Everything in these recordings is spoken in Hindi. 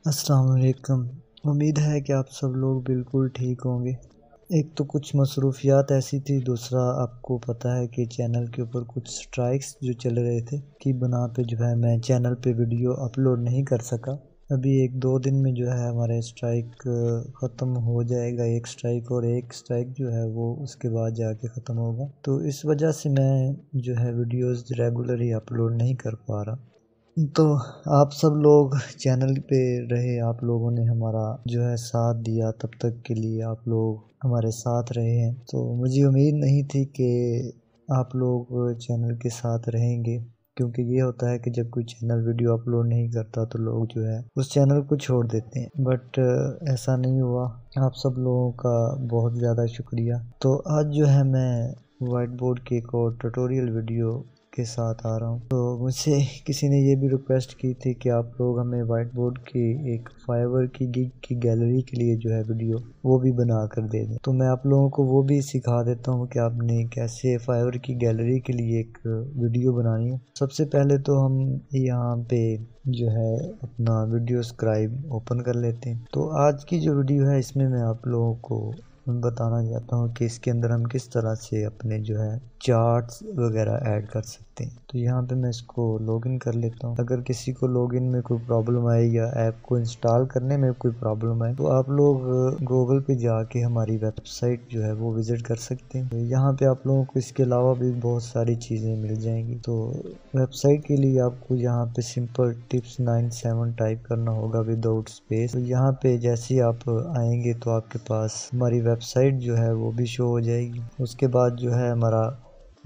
अस्सलाम वालेकुम। उम्मीद है कि आप सब लोग बिल्कुल ठीक होंगे। एक तो कुछ मसरूफियात ऐसी थी, दूसरा आपको पता है कि चैनल के ऊपर कुछ स्ट्राइक्स जो चल रहे थे की बना पे जो है मैं चैनल पे वीडियो अपलोड नहीं कर सका। अभी 1-2 दिन में जो है हमारे स्ट्राइक ख़त्म हो जाएगा, एक स्ट्राइक, और एक स्ट्राइक जो है वो उसके बाद जाके ख़त्म होगा। तो इस वजह से मैं जो है वीडियोस रेगुलर ही अपलोड नहीं कर पा रहा। तो आप सब लोग चैनल पे रहे, आप लोगों ने हमारा जो है साथ दिया, तब तक के लिए आप लोग हमारे साथ रहे हैं। तो मुझे उम्मीद नहीं थी कि आप लोग चैनल के साथ रहेंगे, क्योंकि ये होता है कि जब कोई चैनल वीडियो अपलोड नहीं करता तो लोग जो है उस चैनल को छोड़ देते हैं, बट ऐसा नहीं हुआ। आप सब लोगों का बहुत ज़्यादा शुक्रिया। तो आज जो है मैं वाइट बोर्ड के एक और ट्यूटोरियल वीडियो के साथ आ रहा हूँ। तो मुझसे किसी ने ये भी रिक्वेस्ट की थी कि आप लोग हमें वाइट बोर्ड की एक फाइवर की गिग की गैलरी के लिए जो है वीडियो वो भी बना कर दे दें। तो मैं आप लोगों को वो भी सिखा देता हूँ कि आपने कैसे फाइवर की गैलरी के लिए एक वीडियो बनानी है। सबसे पहले तो हम यहाँ पे जो है अपना वीडियो स्क्राइब ओपन कर लेते हैं। तो आज की जो वीडियो है इसमें मैं आप लोगों को बताना चाहता हूँ कि इसके अंदर हम किस तरह से अपने जो है चार्ट्स वगैरह ऐड कर सकते हैं। तो यहाँ पे मैं इसको लॉगिन कर लेता हूँ। अगर किसी को लॉगिन में कोई प्रॉब्लम आए या ऐप को इंस्टॉल करने में कोई प्रॉब्लम आए तो आप लोग गूगल पे जाके हमारी वेबसाइट जो है वो विजिट कर सकते हैं। तो यहाँ पे आप लोगों को इसके अलावा भी बहुत सारी चीज़ें मिल जाएंगी। तो वेबसाइट के लिए आपको यहाँ पे सिंपल टिप्स 97 टाइप करना होगा विदाउट स्पेस। तो यहाँ पे जैसे ही आप आएंगे तो आपके पास हमारी वेबसाइट जो है वो भी शो हो जाएगी। उसके बाद जो है हमारा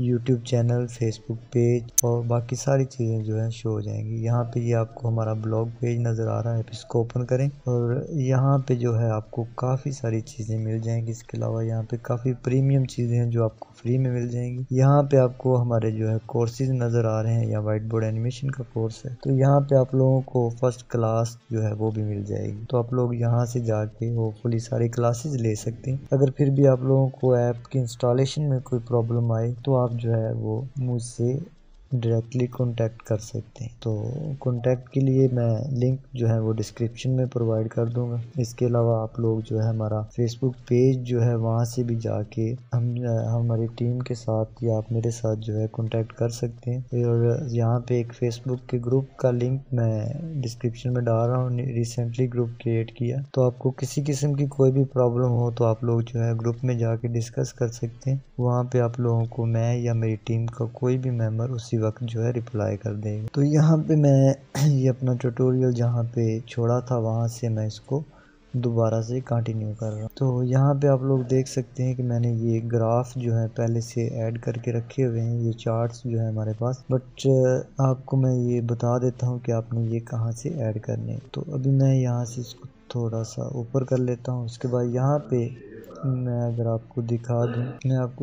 यूट्यूब चैनल, फेसबुक पेज और बाकी सारी चीज़ें जो है शो हो जाएंगी। यहाँ पे ये आपको हमारा ब्लॉग पेज नज़र आ रहा है, इसको ओपन करें और यहाँ पे जो है आपको काफ़ी सारी चीज़ें मिल जाएंगी। इसके अलावा यहाँ पे काफ़ी प्रीमियम चीज़ें हैं जो आपको फ्री में मिल जाएंगी। यहाँ पे आपको हमारे जो है कोर्सेज नज़र आ रहे हैं, या वाइट बोर्ड एनिमेशन का कोर्स है, तो यहाँ पे आप लोगों को फर्स्ट क्लास जो है वो भी मिल जाएगी। तो आप लोग यहाँ से जाके होपफुली सारी क्लासेज ले सकते हैं। अगर फिर भी आप लोगों को ऐप की इंस्टॉलेशन में कोई प्रॉब्लम आए तो आप जो है वो मुझसे डायरेक्टली कांटेक्ट कर सकते हैं। तो कांटेक्ट के लिए मैं लिंक जो है वो डिस्क्रिप्शन में प्रोवाइड कर दूंगा। इसके अलावा आप लोग जो है हमारा फेसबुक पेज जो है वहाँ से भी जाके हम हमारी टीम के साथ या आप मेरे साथ जो है कांटेक्ट कर सकते हैं। और यहाँ पे एक फेसबुक के ग्रुप का लिंक मैं डिस्क्रिप्शन में डाल रहा हूँ। रिसेंटली ग्रुप क्रिएट किया, तो आपको किसी किस्म की कोई भी प्रॉब्लम हो तो आप लोग जो है ग्रुप में जाके डिस्कस कर सकते हैं। वहाँ पे आप लोगों को मैं या मेरी टीम का कोई भी मेंबर उसी वक्त जो है रिप्लाई कर देगा। तो यहाँ पे मैं ये अपना ट्यूटोरियल जहाँ पे छोड़ा था वहाँ से मैं इसको दोबारा से कंटिन्यू कर रहा हूँ। तो यहाँ पे आप लोग देख सकते हैं कि मैंने ये ग्राफ जो है पहले से ऐड करके रखे हुए हैं, ये चार्ट्स जो है हमारे पास, बट आपको मैं ये बता देता हूँ कि आपने ये कहाँ से ऐड करने। तो अभी मैं यहाँ से इसको थोड़ा सा ऊपर कर लेता हूँ। उसके बाद यहाँ पे मैं आपको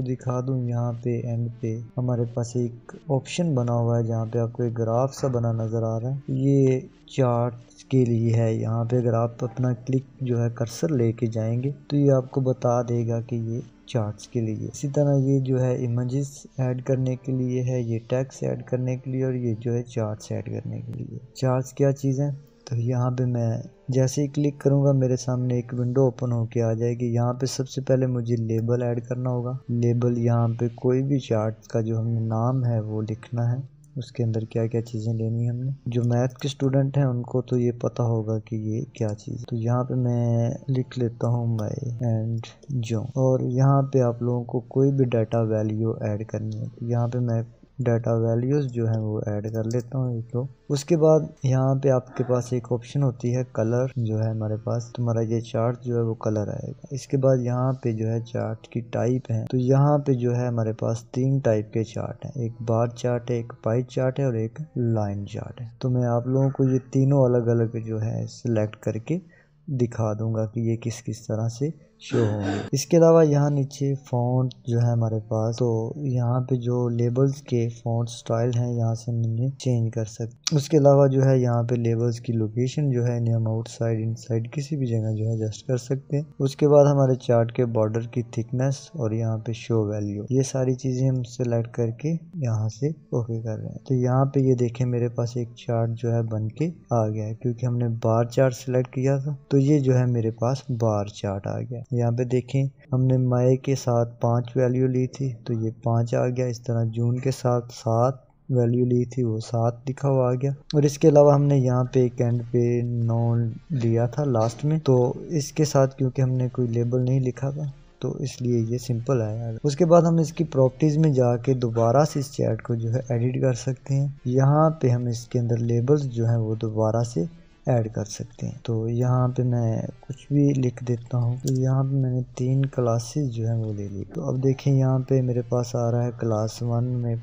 दिखा दूं यहाँ पे एंड पे हमारे पास एक ऑप्शन बना हुआ है जहाँ पे आपको एक ग्राफ सा बना नज़र आ रहा है। ये चार्ट के लिए है। यहाँ पे अगर आप अपना क्लिक जो है कर्सर लेके जाएंगे तो ये आपको बता देगा कि ये चार्ट्स के लिए। इसी तरह ये जो है इमेजेस ऐड करने के लिए है, ये टेक्स्ट ऐड करने के लिए, और ये जो है चार्ट्स ऐड करने के लिए। चार्ट्स क्या चीज़ है? तो यहाँ पे मैं जैसे ही क्लिक करूँगा मेरे सामने एक विंडो ओपन होके आ जाएगी। यहाँ पे सबसे पहले मुझे लेबल ऐड करना होगा। लेबल यहाँ पे कोई भी चार्ट का जो हमने नाम है वो लिखना है, उसके अंदर क्या क्या चीज़ें लेनी है हमने। जो मैथ के स्टूडेंट हैं उनको तो ये पता होगा कि ये क्या चीज़। तो यहाँ पे मैं लिख लेता हूँ माई एंड जो, और यहाँ पे आप लोगों को कोई भी डाटा वैल्यू ऐड करनी है। तो यहाँ पे मैं डाटा वैल्यूज़ जो है वो ऐड कर लेता हूँ एक दो। उसके बाद यहाँ पे आपके पास एक ऑप्शन होती है कलर, जो है हमारे पास तुम्हारा ये चार्ट जो है वो कलर आएगा। इसके बाद यहाँ पे जो है चार्ट की टाइप है, तो यहाँ पे जो है हमारे पास 3 टाइप के चार्ट हैं, एक बार चार्ट है, एक पाई चार्ट है और एक लाइन चार्ट है। तो मैं आप लोगों को ये तीनों अलग अलग जो है सिलेक्ट करके दिखा दूंगा कि ये किस किस तरह से शो होंगे। इसके अलावा यहाँ नीचे फ़ॉन्ट जो है हमारे पास, तो यहाँ पे जो लेबल्स के फ़ॉन्ट स्टाइल हैं यहाँ से हमने चेंज कर सकते। उसके अलावा जो है यहाँ पे लेबल्स की लोकेशन जो है इन्हें हम आउटसाइड इनसाइड किसी भी जगह जो है एडजस्ट कर सकते हैं। उसके बाद हमारे चार्ट के बॉर्डर की थिकनेस और यहाँ पे शो वैल्यू, ये सारी चीज़ें हम सेलेक्ट करके यहाँ से ओके कर रहे हैं। तो यहाँ पे ये देखें मेरे पास एक चार्ट जो है बन के आ गया है, क्योंकि हमने बार चार्ट सेलेक्ट किया था तो ये जो है मेरे पास बार चार्ट आ गया। यहाँ पे देखें हमने मई के साथ 5 वैल्यू ली थी तो ये 5 आ गया। इस तरह जून के साथ 7 वैल्यू ली थी, वो 7 लिखा हुआ आ गया। और इसके अलावा हमने यहाँ पे एक एंड पे 9 लिया था लास्ट में, तो इसके साथ क्योंकि हमने कोई लेबल नहीं लिखा था तो इसलिए ये सिंपल है। उसके बाद हम इसकी प्रॉपर्टीज में जाके दोबारा से इस चैट को जो है एडिट कर सकते हैं। यहाँ पे हम इसके अंदर लेबल्स जो हैं वो दोबारा से ऐड कर सकते हैं। तो यहाँ पे मैं कुछ भी लिख देता हूँ। तो यहाँ पे मैंने 3 क्लासेस जो है वो ले ली। तो अब देखें यहाँ पे मेरे पास आ रहा है क्लास 1 में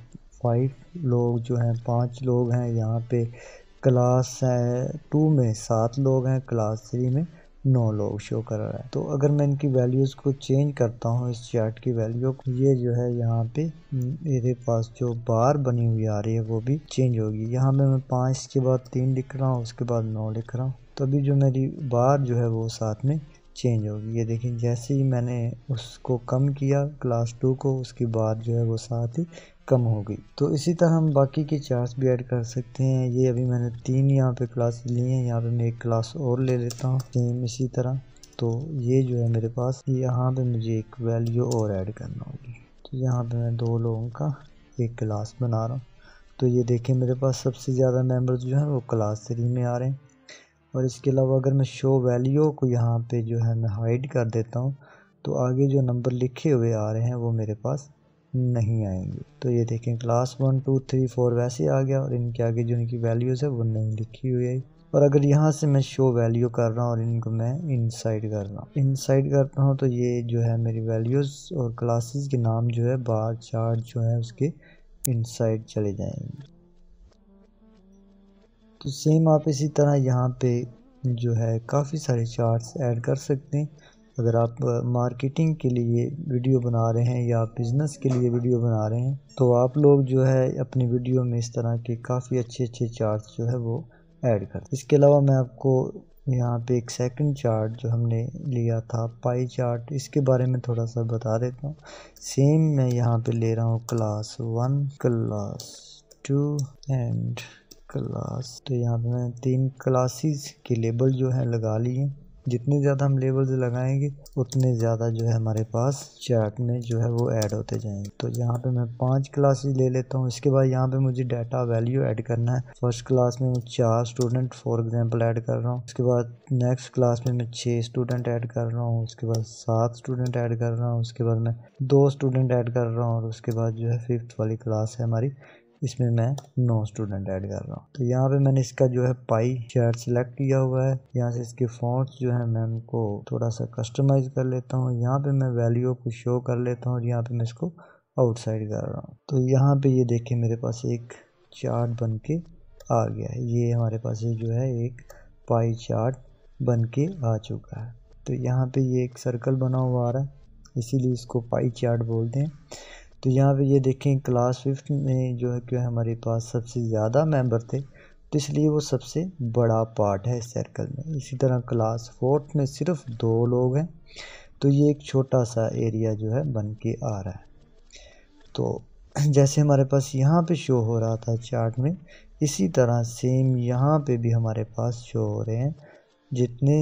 5 लोग जो हैं, 5 लोग हैं। यहाँ पे क्लास 2 में 7 लोग हैं, क्लास 3 में 9 लोग शो कर रहा है। तो अगर मैं इनकी वैल्यूज़ को चेंज करता हूँ, इस चार्ट की वैल्यू को, ये जो है यहाँ पे मेरे पास जो बार बनी हुई आ रही है वो भी चेंज होगी। यहाँ पे मैं 5 के बाद 3 लिख रहा हूँ, उसके बाद 9 लिख रहा हूँ, तो अभी जो मेरी बार जो है वो साथ में चेंज होगी। ये देखिए जैसे ही मैंने उसको कम किया क्लास 2 को, उसकी बार जो है वो साथ ही कम हो गई। तो इसी तरह हम बाकी के चार्ट्स भी ऐड कर सकते हैं। ये अभी मैंने 3 यहाँ पे क्लास ली हैं, यहाँ पे मैं एक क्लास और ले लेता हूँ सेम इसी तरह। तो ये जो है मेरे पास, यहाँ पे मुझे एक वैल्यू और ऐड करना होगी। तो यहाँ पे मैं 2 लोगों का एक क्लास बना रहा हूँ। तो ये देखें मेरे पास सबसे ज़्यादा मेंबर्स जो हैं वो क्लास 3 में आ रहे हैं। और इसके अलावा अगर मैं शो वैल्यू को यहाँ पे जो है मैं हाइड कर देता हूँ तो आगे जो नंबर लिखे हुए आ रहे हैं वो मेरे पास नहीं आएंगे। तो ये देखें क्लास 1 2 3 4 वैसे आ गया और इनके आगे जो इनकी वैल्यूज़ है वो नहीं लिखी हुई है। और अगर यहाँ से मैं शो वैल्यू कर रहा हूँ और इनको मैं इनसाइड करता हूँ तो ये जो है मेरी वैल्यूज़ और क्लासेस के नाम जो है बार चार्ट जो है उसके इनसाइड चले जाएंगे। तो सेम आप इसी तरह यहाँ पे जो है काफ़ी सारे चार्ट्स ऐड कर सकते हैं। अगर आप मार्केटिंग के लिए वीडियो बना रहे हैं या बिज़नेस के लिए वीडियो बना रहे हैं तो आप लोग जो है अपनी वीडियो में इस तरह के काफ़ी अच्छे चार्ट्स जो है वो ऐड कर। इसके अलावा मैं आपको यहाँ पे एक सेकंड चार्ट जो हमने लिया था पाई चार्ट, इसके बारे में थोड़ा सा बता देता हूँ। सेम मैं यहाँ पे ले रहा हूँ क्लास 1 क्लास 2 एंड क्लास। तो यहाँ पे मैं 3 क्लासेस के लेबल जो है लगा लिए। जितने ज़्यादा हम लेबल्स लगाएंगे उतने ज़्यादा जो है हमारे पास चार्ट में जो है वो ऐड होते जाएंगे। तो यहाँ पे मैं 5 क्लासेस ले लेता हूँ। इसके बाद यहाँ पे मुझे डाटा वैल्यू ऐड करना है। फर्स्ट क्लास में मैं 4 स्टूडेंट फॉर एग्जांपल ऐड कर रहा हूँ। उसके बाद नेक्स्ट क्लास में मैं 6 स्टूडेंट ऐड कर रहा हूँ। उसके बाद 7 स्टूडेंट ऐड कर रहा हूँ। उसके बाद मैं 2 स्टूडेंट ऐड कर रहा हूँ और उसके बाद जो है 5th वाली क्लास है हमारी, इसमें मैं 9 स्टूडेंट ऐड कर रहा हूँ। तो यहाँ पे मैंने इसका जो है पाई चार्ट सिलेक्ट किया हुआ है। यहाँ से इसके फॉन्ट्स जो है मैं उनको थोड़ा सा कस्टमाइज कर लेता हूँ। यहाँ पे मैं वैल्यू को शो कर लेता हूँ और यहाँ पे मैं इसको आउटसाइड कर रहा हूँ। तो यहाँ पे ये देखिए मेरे पास एक चार्ट बन के आ गया है। ये हमारे पास ये जो है एक पाई चार्ट बन के आ चुका है। तो यहाँ पे ये एक सर्कल बना हुआ आ रहा है, इसीलिए इसको पाई चार्ट बोलते हैं। तो यहाँ पे ये देखें क्लास 5 में जो है कि हमारे पास सबसे ज़्यादा मेंबर थे तो इसलिए वो सबसे बड़ा पार्ट है इस सर्कल में। इसी तरह क्लास 4 में सिर्फ 2 लोग हैं तो ये एक छोटा सा एरिया जो है बन के आ रहा है। तो जैसे हमारे पास यहाँ पे शो हो रहा था चार्ट में, इसी तरह सेम यहाँ पे भी हमारे पास शो हो रहे हैं। जितने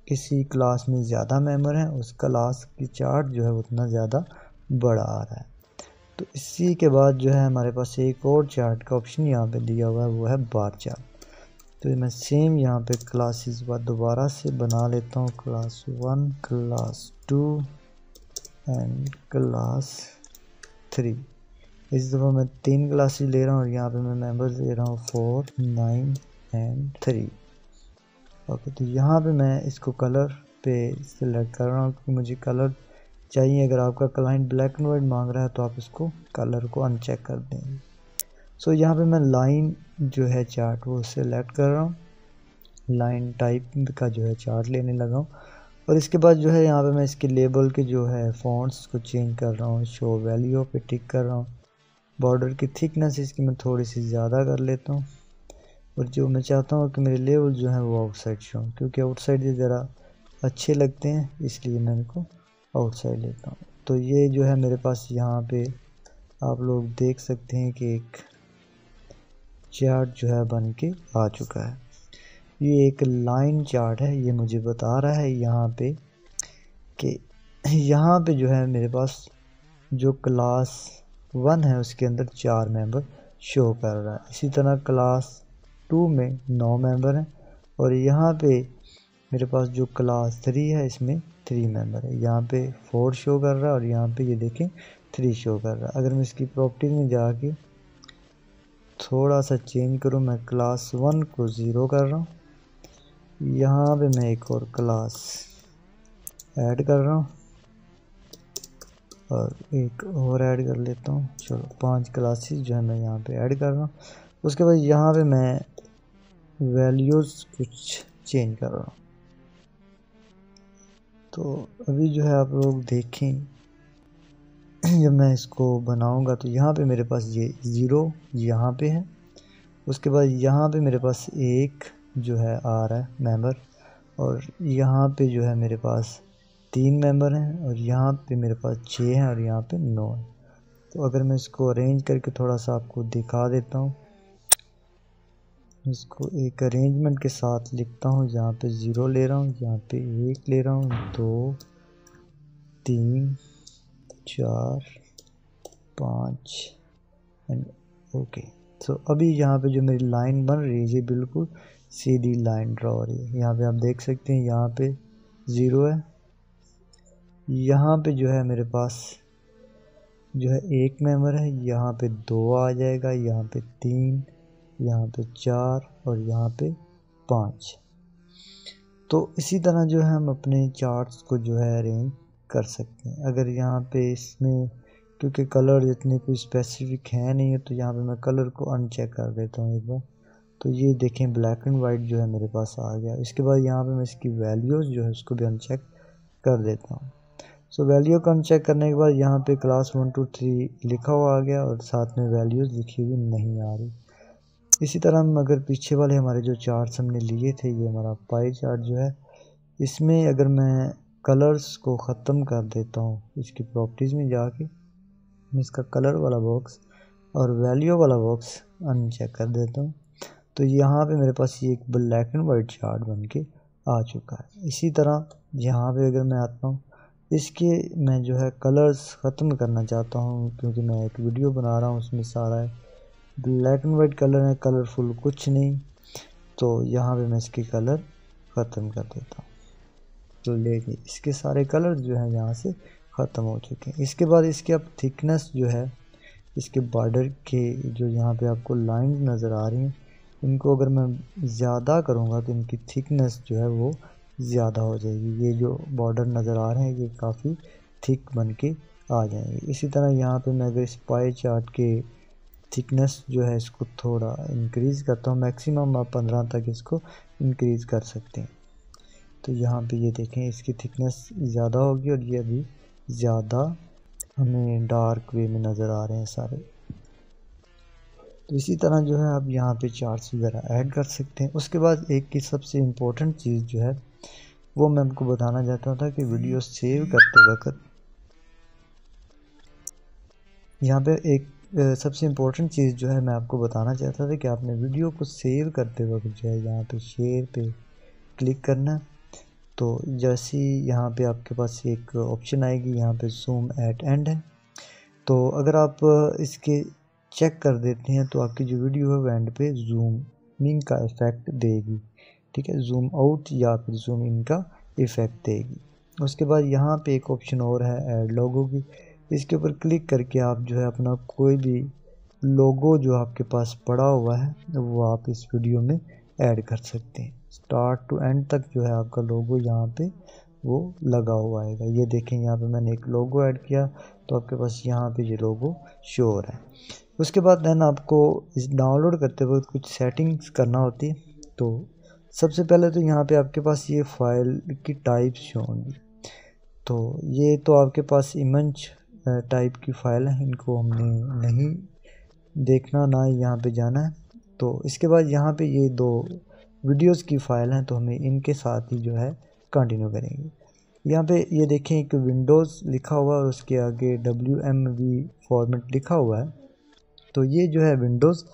किसी क्लास में ज़्यादा मेंबर हैं उस क्लास की चार्ट जो है उतना ज़्यादा बड़ा आ रहा है। तो इसी के बाद जो है हमारे पास एक और चार्ट का ऑप्शन यहाँ पे दिया हुआ है, वो है बार चार्ट। तो मैं सेम यहाँ पे क्लासेस बाद दोबारा से बना लेता हूँ, क्लास 1 क्लास 2 एंड क्लास 3। इस दफ़ा मैं 3 क्लासेस ले रहा हूँ और यहाँ पे मैं मेंबर्स ले रहा हूँ 4 9 एंड 3। ओके, तो यहाँ पे मैं इसको कलर पे सिलेक्ट कर रहा हूँ क्योंकि मुझे कलर चाहिए। अगर आपका क्लाइंट ब्लैक एंड वाइट मांग रहा है तो आप इसको कलर को अनचेक कर देंगे। सो यहाँ पे मैं लाइन जो है चार्ट वो सिलेक्ट कर रहा हूँ, लाइन टाइप का जो है चार्ट लेने लगा हूँ। और इसके बाद जो है यहाँ पे मैं इसके लेबल के जो है फ़ॉन्ट्स को चेंज कर रहा हूँ, शो वैल्यू पे टिक कर रहा हूँ। बॉर्डर की थिकनेस इसकी मैं थोड़ी सी ज़्यादा कर लेता हूँ, और जो मैं चाहता हूँ कि मेरे लेबल जो है वो आउटसाइड शो, क्योंकि आउटसाइड ये ज़रा अच्छे लगते हैं, इसलिए मैं इनको आउटसाइड लेता हूँ। तो ये जो है मेरे पास यहाँ पे आप लोग देख सकते हैं कि एक चार्ट जो है बन के आ चुका है। ये एक लाइन चार्ट है, ये मुझे बता रहा है यहाँ पे कि यहाँ पे जो है मेरे पास जो क्लास 1 है उसके अंदर 4 मेंबर शो कर रहा है। इसी तरह क्लास 2 में 9 मेंबर हैं, और यहाँ पे मेरे पास जो क्लास 3 है इसमें 3 मेंबर है। यहाँ पे 4 शो कर रहा है, और यहाँ पे ये देखें 3 शो कर रहा है। अगर मैं इसकी प्रॉपर्टी में जाके थोड़ा सा चेंज करूँ, मैं क्लास 1 को 0 कर रहा हूँ, यहाँ पे मैं एक और क्लास ऐड कर रहा हूँ, और एक और ऐड कर लेता हूँ। चलो 5 क्लासेस जो है मैं यहाँ पे ऐड कर रहा हूँ। उसके बाद यहाँ पे मैं वैल्यूज़ कुछ चेंज कर रहा हूँ। तो अभी जो है आप लोग देखें, जब मैं इसको बनाऊंगा तो यहाँ पे मेरे पास ये 0 यहाँ पे है। उसके बाद यहाँ पे मेरे पास एक जो है आ रहा है मेंबर, और यहाँ पे जो है मेरे पास 3 मेंबर हैं, और यहाँ पे मेरे पास 6 हैं, और यहाँ पे 9 है। तो अगर मैं इसको अरेंज करके थोड़ा सा आपको दिखा देता हूँ, इसको एक अरेंजमेंट के साथ लिखता हूँ। यहाँ पे 0 ले रहा हूँ, यहाँ पे 1 ले रहा हूँ, 2 3 4 5 एंड ओके। तो अभी यहाँ पे जो मेरी लाइन बन रही है ये बिल्कुल सीधी लाइन ड्रॉ हो रही है। यहाँ पे आप देख सकते हैं, यहाँ पे 0 है, यहाँ पे जो है मेरे पास जो है 1 मेंबर है, यहाँ पे 2 आ जाएगा, यहाँ पे 3, यहाँ पे 4 और यहाँ पे 5। तो इसी तरह जो है हम अपने चार्ट्स को जो है अरेंज कर सकते हैं। अगर यहाँ पे इसमें क्योंकि कलर इतने कोई स्पेसिफिक है नहीं है, तो यहाँ पे मैं कलर को अनचेक कर देता हूँ एक बार। तो ये देखें ब्लैक एंड वाइट जो है मेरे पास आ गया। इसके बाद यहाँ पे मैं इसकी वैल्यूज़ जो है उसको भी अनचेक कर देता हूँ। सो वैल्यू को अनचेक करने के बाद यहाँ पे क्लास 1 2 3 लिखा हुआ आ गया, और साथ में वैल्यूज़ लिखी हुई नहीं आ रही। इसी तरह हम अगर पीछे वाले हमारे जो चार्ट्स हमने लिए थे, ये हमारा पाई चार्ट जो है, इसमें अगर मैं कलर्स को ख़त्म कर देता हूँ, इसकी प्रॉपर्टीज़ में जाके मैं इसका कलर वाला बॉक्स और वैल्यू वाला बॉक्स अनचेक कर देता हूँ, तो यहाँ पे मेरे पास ये एक ब्लैक एंड वाइट चार्ट बन के आ चुका है। इसी तरह यहाँ पे अगर मैं आता हूँ, इसके मैं जो है कलर्स ख़त्म करना चाहता हूँ, क्योंकि मैं एक वीडियो बना रहा हूँ उसमें सारा है ब्लैक एंड वाइट कलर है, कलरफुल कुछ नहीं। तो यहाँ पे मैं इसके कलर ख़त्म कर देता हूँ। तो देखिए इसके सारे कलर जो हैं यहाँ से ख़त्म हो चुके हैं। इसके बाद इसके अब थिकनेस जो है, इसके बॉर्डर के जो यहाँ पे आपको लाइन नज़र आ रही हैं, इनको अगर मैं ज़्यादा करूँगा तो इनकी थिकनेस जो है वो ज़्यादा हो जाएगी। ये जो बॉर्डर नज़र आ रहे हैं ये काफ़ी थिक बन के आ जाएंगे। इसी तरह यहाँ पे मैं अगर इस पाई चार्ट के थिकनेस जो है इसको थोड़ा इंक्रीज़ करता हूँ, मैक्सिमम आप 15 तक इसको इंक्रीज़ कर सकते हैं। तो यहाँ पे ये देखें इसकी थिकनेस ज़्यादा होगी, और ये अभी ज़्यादा हमें डार्क वे में नज़र आ रहे हैं सारे। तो इसी तरह जो है आप यहाँ पे चार्ट्स वगैरह ऐड कर सकते हैं। उसके बाद एक की सबसे इम्पोर्टेंट चीज़ जो है वो मैं आपको बताना चाहता था कि वीडियो सेव करते वक्त यहाँ पे एक सबसे इम्पोर्टेंट चीज़ जो है मैं आपको बताना चाहता था कि आपने वीडियो को सेव करते वक्त जो है यहाँ पे शेयर पे क्लिक करना है। तो जैसे ही यहाँ पे आपके पास एक ऑप्शन आएगी, यहाँ पे ज़ूम एट एंड है, तो अगर आप इसके चेक कर देते हैं तो आपकी जो वीडियो है वो एंड पे ज़ूमिंग का इफ़ेक्ट देगी। ठीक है, ज़ूम आउट या फिर ज़ूम इन का इफ़ेक्ट देगी। उसके बाद यहाँ पे एक ऑप्शन और है ऐड लोगो की, इसके ऊपर क्लिक करके आप जो है अपना कोई भी लोगो जो आपके पास पड़ा हुआ है वो आप इस वीडियो में ऐड कर सकते हैं। स्टार्ट टू एंड तक जो है आपका लोगो यहाँ पे वो लगा हुआ आएगा। ये देखें यहाँ पे मैंने एक लोगो ऐड किया तो आपके पास यहाँ पे ये लोगो शो हो रहा है। उसके बाद देन आपको इस डाउनलोड करते वक्त कुछ सेटिंग्स करना होती है। तो सबसे पहले तो यहाँ पे आपके पास ये फाइल की टाइप्स शो होंगी। तो ये तो आपके पास इमेज टाइप की फाइल है, इनको हमने नहीं देखना, ना यहाँ पे जाना है। तो इसके बाद यहाँ पे ये 2 वीडियोस की फाइल हैं, तो हमें इनके साथ ही जो है कंटिन्यू करेंगे। यहाँ पे ये देखें एक विंडोज़ लिखा हुआ है और उसके आगे WMV फॉर्मेट लिखा हुआ है। तो ये जो है विंडोज़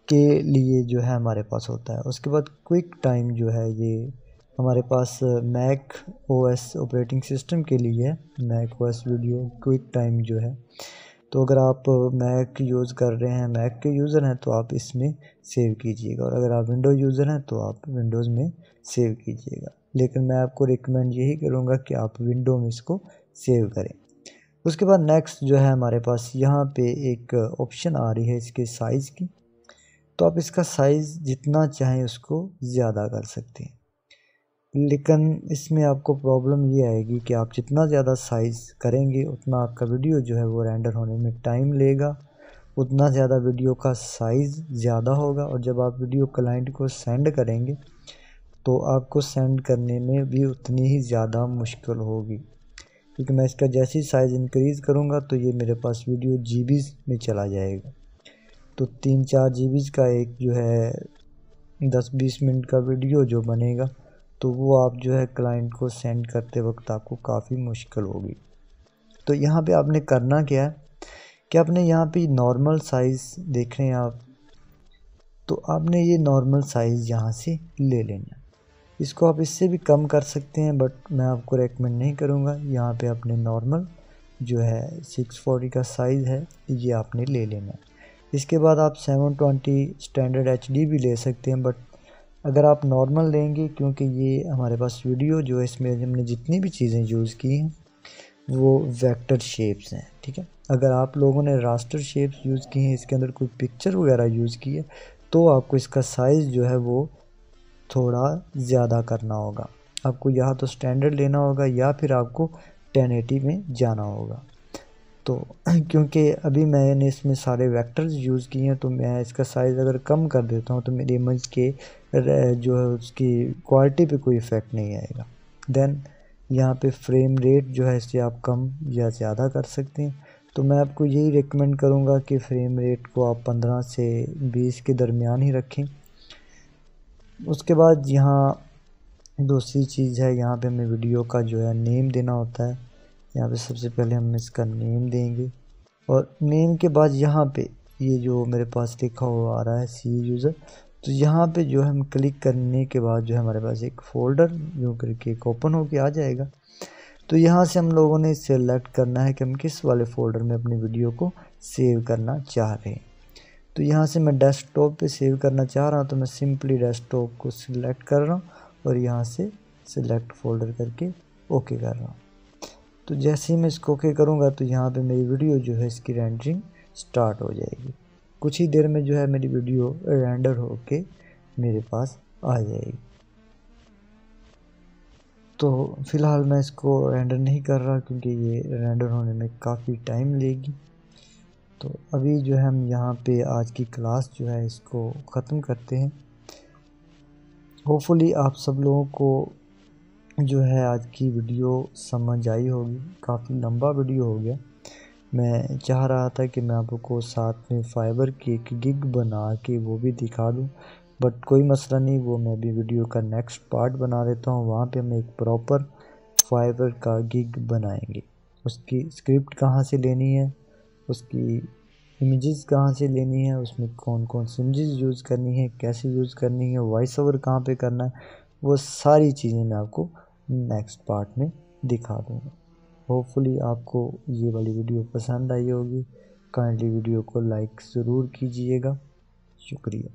के लिए जो है हमारे पास होता है। उसके बाद क्विक टाइम जो है ये हमारे पास मैक OS ऑपरेटिंग सिस्टम के लिए है। Mac OS video QuickTime जो है, तो अगर आप मैक यूज़ कर रहे हैं, मैक के यूज़र हैं, तो आप इसमें सेव कीजिएगा, और अगर आप विंडो यूज़र हैं तो आप विंडोज़ में सेव कीजिएगा। लेकिन मैं आपको रिकमेंड यही करूँगा कि आप विंडो में इसको सेव करें। उसके बाद नेक्स्ट जो है हमारे पास यहाँ पे एक ऑप्शन आ रही है इसके साइज़ की। तो आप इसका साइज़ जितना चाहें उसको ज़्यादा कर सकते हैं, लेकिन इसमें आपको प्रॉब्लम ये आएगी कि आप जितना ज़्यादा साइज़ करेंगे उतना आपका वीडियो जो है वो रेंडर होने में टाइम लेगा, उतना ज़्यादा वीडियो का साइज़ ज़्यादा होगा, और जब आप वीडियो क्लाइंट को सेंड करेंगे तो आपको सेंड करने में भी उतनी ही ज़्यादा मुश्किल होगी, क्योंकि मैं इसका जैसे ही साइज़ इंक्रीज़ करूँगा तो ये मेरे पास वीडियो जीबीज़ में चला जाएगा। तो 3-4 जीबीज़ का एक जो है 10-20 मिनट का वीडियो जो बनेगा, तो वो आप जो है क्लाइंट को सेंड करते वक्त आपको काफ़ी मुश्किल होगी। तो यहाँ पे आपने करना क्या है कि आपने यहाँ पे नॉर्मल साइज़ देख रहे हैं आप, तो आपने ये नॉर्मल साइज़ यहाँ से ले लेना। इसको आप इससे भी कम कर सकते हैं, बट मैं आपको रेकमेंड नहीं करूँगा। यहाँ पे आपने नॉर्मल जो है 640 का साइज़ है ये आपने ले लेना है। इसके बाद आप 720 स्टैंडर्ड HD भी ले सकते हैं, बट अगर आप नॉर्मल लेंगे, क्योंकि ये हमारे पास वीडियो जो है इसमें हमने जितनी भी चीज़ें यूज़ की हैं वो वेक्टर शेप्स हैं, ठीक है। अगर आप लोगों ने रास्टर शेप्स यूज़ की हैं, इसके अंदर कोई पिक्चर वगैरह यूज़ की है, तो आपको इसका साइज़ जो है वो थोड़ा ज़्यादा करना होगा। आपको या तो स्टैंडर्ड लेना होगा या फिर आपको 1080 में जाना होगा। तो क्योंकि अभी मैंने इसमें सारे वेक्टर्स यूज़ किए हैं, तो मैं इसका साइज़ अगर कम कर देता हूँ तो मेरी इमेज के जो है उसकी क्वालिटी पे कोई इफ़ेक्ट नहीं आएगा। देन यहाँ पे फ्रेम रेट जो है इसे आप कम या ज़्यादा कर सकते हैं। तो मैं आपको यही रिकमेंड करूँगा कि फ्रेम रेट को आप 15 से 20 के दरमियान ही रखें। उसके बाद यहाँ दूसरी चीज़ है, यहाँ पे हमें वीडियो का जो है नेम देना होता है। यहाँ पे सबसे पहले हम इसका नेम देंगे, और नेम के बाद यहाँ पे ये जो मेरे पास लिखा हुआ आ रहा है सी यूज़र, तो यहाँ पे जो है हम क्लिक करने के बाद जो है हमारे पास एक फ़ोल्डर जो करके एक ओपन होके आ जाएगा। तो यहाँ से हम लोगों ने सेलेक्ट करना है कि हम किस वाले फ़ोल्डर में अपनी वीडियो को सेव करना चाह रहे हैं। तो यहाँ से मैं डेस्कटॉप पे सेव करना चाह रहा हूँ, तो मैं सिंपली डेस्कटॉप को सिलेक्ट कर रहा हूँ और यहाँ से सिलेक्ट फ़ोल्डर करके ओके कर रहा हूँ। तो जैसे ही मैं इसको ओके करूँगा तो यहाँ पे मेरी वीडियो जो है इसकी रेंडरिंग स्टार्ट हो जाएगी। कुछ ही देर में जो है मेरी वीडियो रेंडर होके मेरे पास आ जाएगी। तो फ़िलहाल मैं इसको रेंडर नहीं कर रहा क्योंकि ये रेंडर होने में काफ़ी टाइम लेगी। तो अभी जो है हम यहाँ पे आज की क्लास जो है इसको ख़त्म करते हैं। होपफुली आप सब लोगों को जो है आज की वीडियो समझ आई होगी। काफ़ी लंबा वीडियो हो गया। मैं चाह रहा था कि मैं आपको साथ में फाइबर की एक गिग बना के वो भी दिखा दूं, बट कोई मसला नहीं, वो मैं भी वीडियो का नेक्स्ट पार्ट बना देता हूं। वहाँ पे हम एक प्रॉपर फाइबर का गिग बनाएंगे। उसकी स्क्रिप्ट कहाँ से लेनी है, उसकी इमेजेस कहाँ से लेनी है, उसमें कौन कौन सी इमेजेस यूज़ करनी है, कैसे यूज़ करनी है, वॉइस ओवर कहाँ पे करना है, वो सारी चीज़ें मैं आपको नेक्स्ट पार्ट में दिखा दूँगा। होपफुली आपको ये वाली वीडियो पसंद आई होगी। काइंडली वीडियो को लाइक ज़रूर कीजिएगा। शुक्रिया।